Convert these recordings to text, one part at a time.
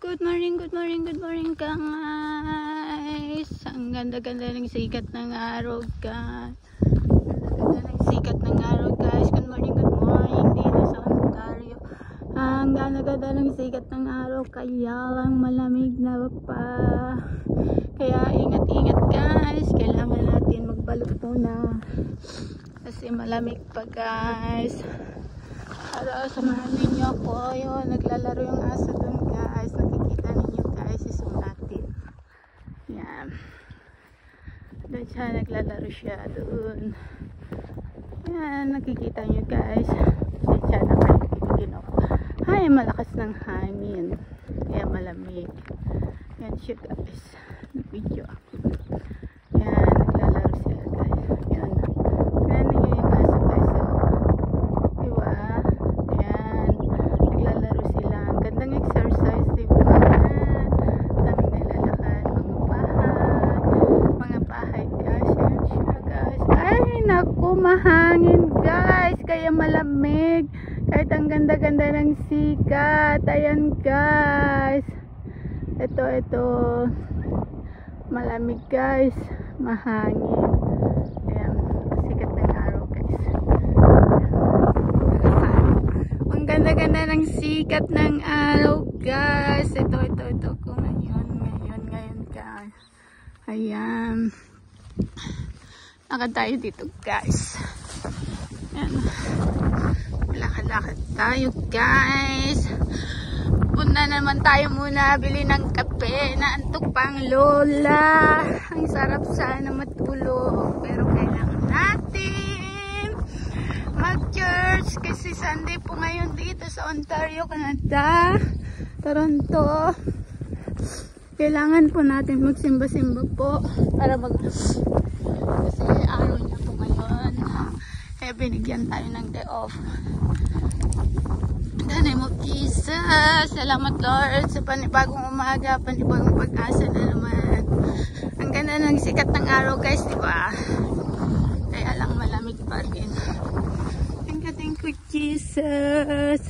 Good morning guys. Ang ganda-ganda ng sikat ng araw guys. Good morning dito sa Ontario. Ang ganda-ganda ng sikat ng araw, kaya lang malamig na pa. Kaya ingat-ingat guys. Kailangan natin magbalot muna. Kasi malamig pa guys. Para samahan ninyo ako. Yun, naglalaro yung aso dun guys. Nakikita ninyo guys, isang natin. Yan. Doon siya, naglalaro siya dun. Yan, nakikita nyo guys. Siya na kayo pinigin ako. Ay, malakas ng hangin. Kaya malamig. Yan siya guys. Nag-video ako. Yan, naglalaro sila guys. Yan. Kaya ninyo yung aso guys. Diba? Yan. Naglalaro sila. Ang gandang exercise. Diba? Yan. Daming nalalakad. Mga bahay guys. Yan siya guys. Ay, naku, mahangin guys. Kaya malamig. Kahit ang ganda-ganda ng sikat. Ayan guys. Ito. Malamig guys. Mahangin. Ayan. Sikat ng araw guys. Ang ganda-ganda ng sikat ng araw guys. Ito. Kung ngayon guys. Ayan. Lakad tayo dito guys. Ayan. Lakad tayo guys. Punta naman tayo muna bili ng kape. Naantok pang lola. Ang sarap sana matulog, pero kailangan natin mag-church kasi Sunday po ngayon dito sa Ontario, Canada, Toronto. Kailangan po natin magsimba-simba po para kasi araw niya po ngayon. Kaya binigyan tayo ng day off. In the name of Jesus, salamat Lord sa panibagong umaga, panibagong pag-asa na naman. Ang ganda ng sikat ng araw guys, diba? Kaya lang malamig pa rin. Thank you Jesus.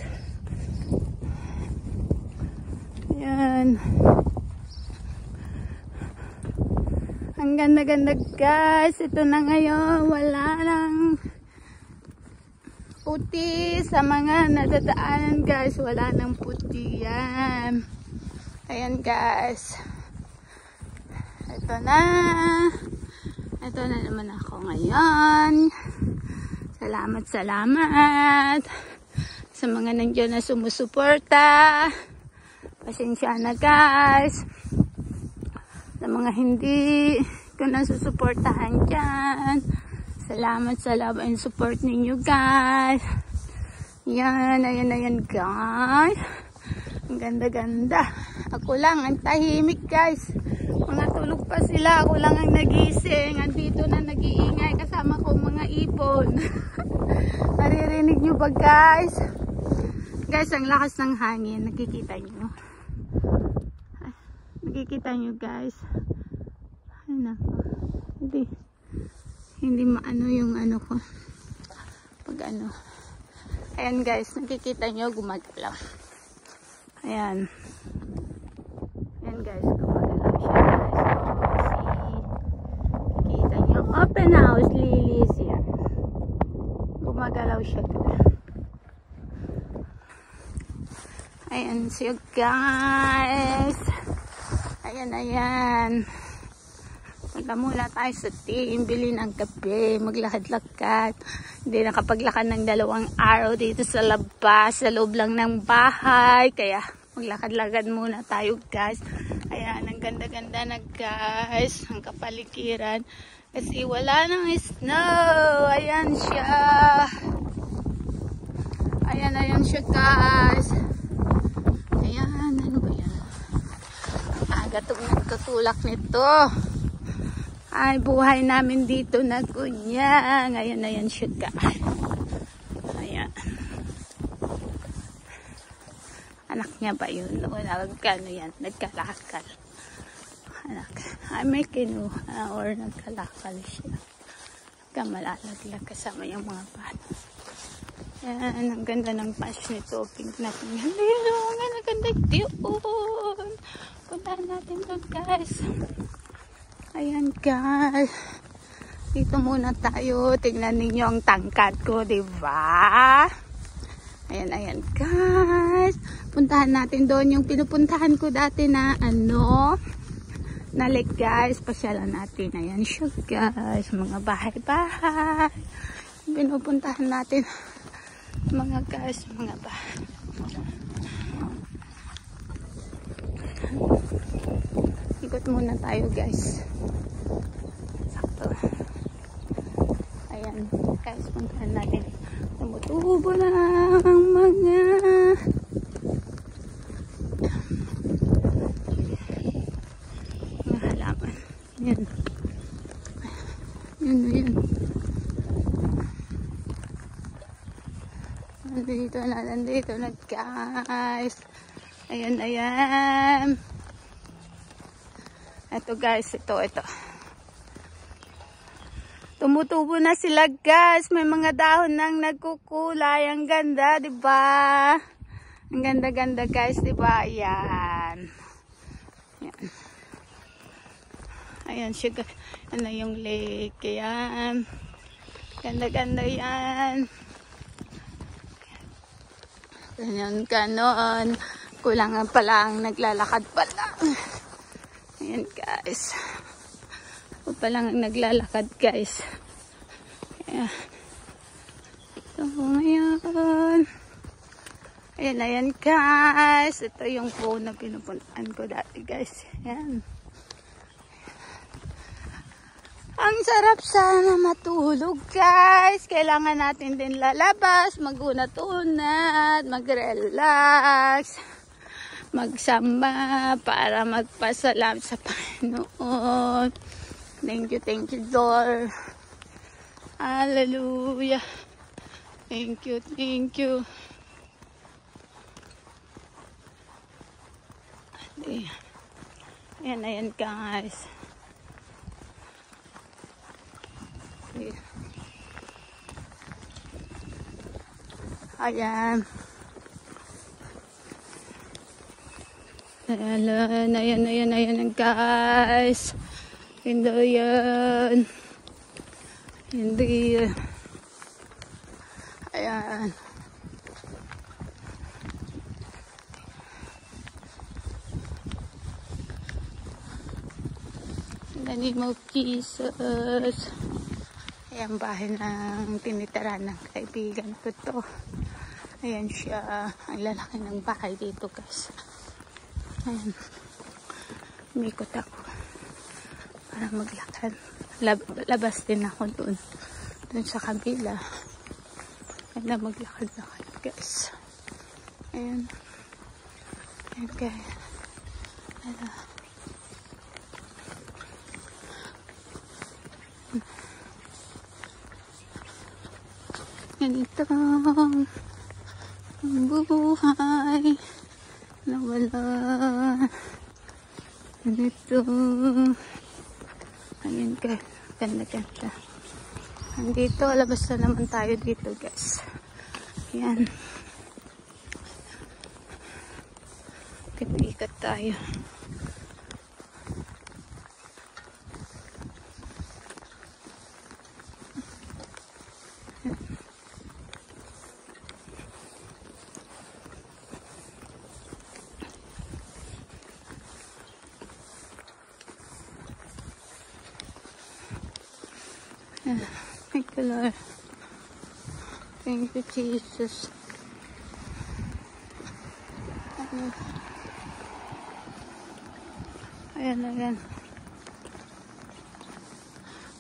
Ayan. Ang ganda-ganda guys. Ito na ngayon, wala lang puti sa mga nadadaanan guys. Wala nang puti yan. Ayan guys. Ito na naman ako ngayon. Salamat sa mga nandiyan na sumusuporta. Pasensya na guys sa mga hindi ko na susuportahan dyan. Salamat yung support ninyo guys. Yan, ayan guys. Ang ganda-ganda. Ako lang ang tahimik guys. Mga tulog pa sila. Ako lang ang nagising. Andito na nag-iingay kasama ko mga ipon. Naririnig nyo ba guys? Guys, ang lakas ng hangin. Nakikita nyo? Nakikita nyo guys? Ay nako. Hindi maano yung ano ko. Pag ano. Ayan guys, nakikita nyo gumagalaw. Ayan. Ayan guys, gumagalaw siya guys. Nakikita nyo. Open house lilies yan. Gumagalaw siya guys. Ayan siya guys. Ayan. Punta muna tayo sa team, bili ng kape, maglakad-lakad. Hindi nakapaglakad ng 2 araw dito sa labas, sa loob lang ng bahay. Kaya maglakad-lakad muna tayo guys. Ayan, ang ganda-ganda na guys, ang kapaligiran. Kasi wala nang snow. Ayan siya. Ayan siya guys. Ayan, ano ba yan? Agatog nagtutulak nito. Ay, buhay namin dito na kunyang. Ayan siya guys. Ayan. Anak niya ba yun? Nagkano yan? Nagkalakal. Anak. Ay, may kinuha or nagkalakal siya. Kamalalaglag kasama yung mga bata. Ayan, ang ganda ng patch nito. Pink na pink. Ang ganda yun. Puntahan natin doon guys. Ayan guys. Dito muna tayo. Tingnan ninyo ang tangkad ko, diba? Ayan, ayan guys. Puntahan natin doon yung pinupuntahan ko dati na na lake guys. Pasyalan natin. Ayan siya guys. Mga bahay-bahay. Pinupuntahan natin. Mga guys, mga bahay. Ikot muna tayo guys. Sakto. Ayan guys, puntahan natin. Tumutubo na ang mga halaman. Yan. Yan. Nandito na guys. Ayan. Ito guys, ito. Tumutubo na sila guys. May mga dahon nang nagkukulay. Ang ganda, diba? Ang ganda-ganda guys, diba? Ayan. Ayan siya guys. Ano yung lake. Ayan. Ganda-ganda yan. Ganyan ka noon. Kulangan pala ang naglalakad pala. Ayan guys. Ako pa lang ang naglalakad guys. Ayan. So ngayon. Ayan guys. Ito yung phone na pinupuntaan ko dati guys. Ayan. Ang sarap sana matulog guys. Kailangan natin din lalabas. Magunat-unat. Mag-relax. Magsamba para magpasalam sa Panginoon. Thank you Lord. Hallelujah. Thank you. Ayan guys. Ayan. Ayan guys. Hindi yan. Ayan. In the name of Jesus. Ayan, bahay ng tinitirahan ng kaibigan ko to. Ayan siya. Ang lalaki ng bahay dito guys. Ayan. Umikot ako para maglakad. Labas din ako doon sa kabila. Ayan, maglakad-lakad guys. Ayan. Ayan guys. Ayan. Ganito ang buhay na wala. Ganito. Ayan guys, ganda. Andito, labas na naman tayo dito guys. Ayan. Ikat tayo. Thank you, Lord. Thank you, Jesus. Ayan.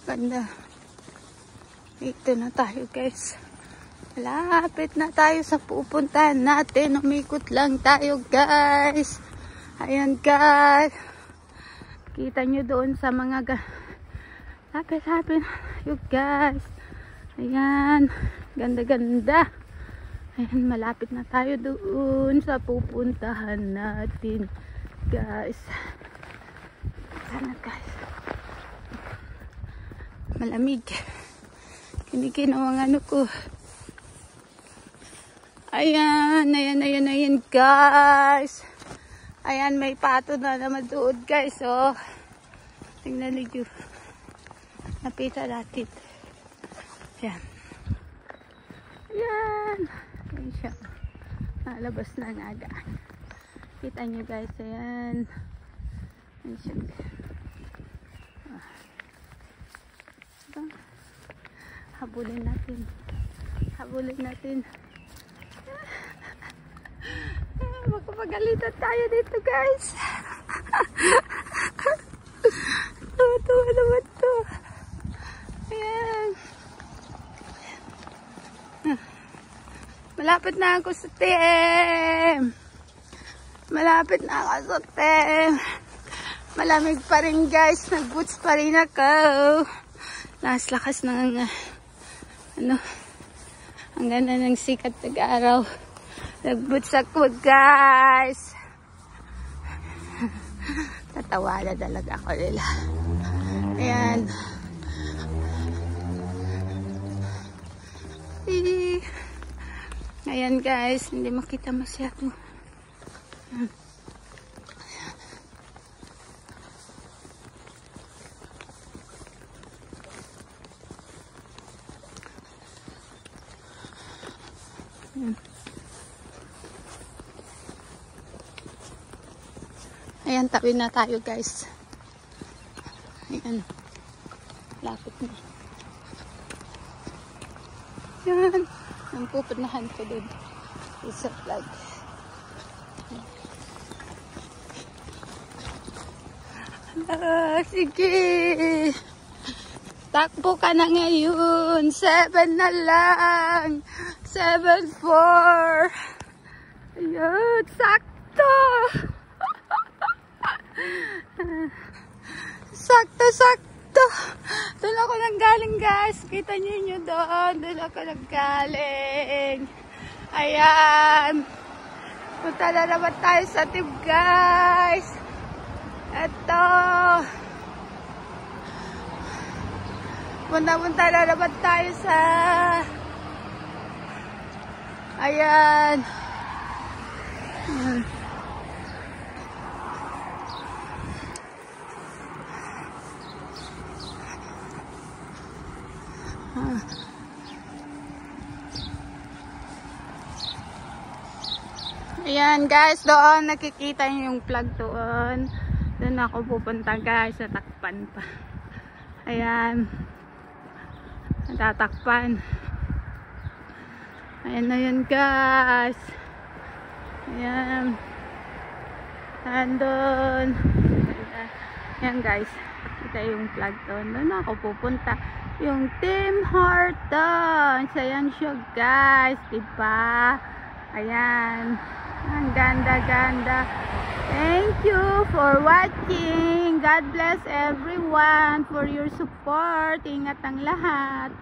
Ganda. Dito na tayo, guys. Malapit na tayo sa pupuntahan natin. Umikot lang tayo, guys. Ayan, guys. Kita nyo doon sa mga lapit-lapit you guys. Ayan, ganda. Ayan, malapit na tayo doon sa pupuntahan natin guys. Sana guys, malamig, kinikin ang ano ko. Ayan guys. Ayan, may pato na naman doon guys. Oh. Tingnan niyo. Napita natin. Ayan. Ayan. Ayan siya. Nalabas na ng aga. Kita nyo guys. Ayan. Ayan siya. Habulin natin. Habulin natin. Magpapagalitan tayo dito guys. Tuwa naman to. Ayan. Malapit na ako sa team. Malapit na ako sa team. Malamig pa rin guys. Nag-boots pa rin ako. Lakas ng ano. Ang ganda ng sikat ng araw. Nag-boots ako guys. Tatawa na talaga ako nila. Ayan. Ayan guys. Hindi makita masyado. Ayan, tawid na tayo guys. Ayan. Lapit na. Ayan. Ang pupunahan ko din. Isa flag. Sige. Takbo ka na ngayon. 7 na lang. 7-4. Ayan. Sakto. Sakto. Doon ako nanggaling guys. Kita nyo doon. Doon ako nanggaling. Ayan. Punta na naman tayo sa team guys. Ito. Punta na naman tayo sa ayan. Ayan guys, doon nakikita nyo yung flag doon. Doon ako pupunta guys, sa takpan pa. Ayan. Natatakpan. Ayan na yun guys. Ayan. Andun. Ayan guys. Kita yung flag doon. Doon ako pupunta. Yung Team Hortons. Ayan siya guys. Diba? Ayan. Ang ganda-ganda. Thank you for watching. God bless everyone for your support. Ingat ang lahat.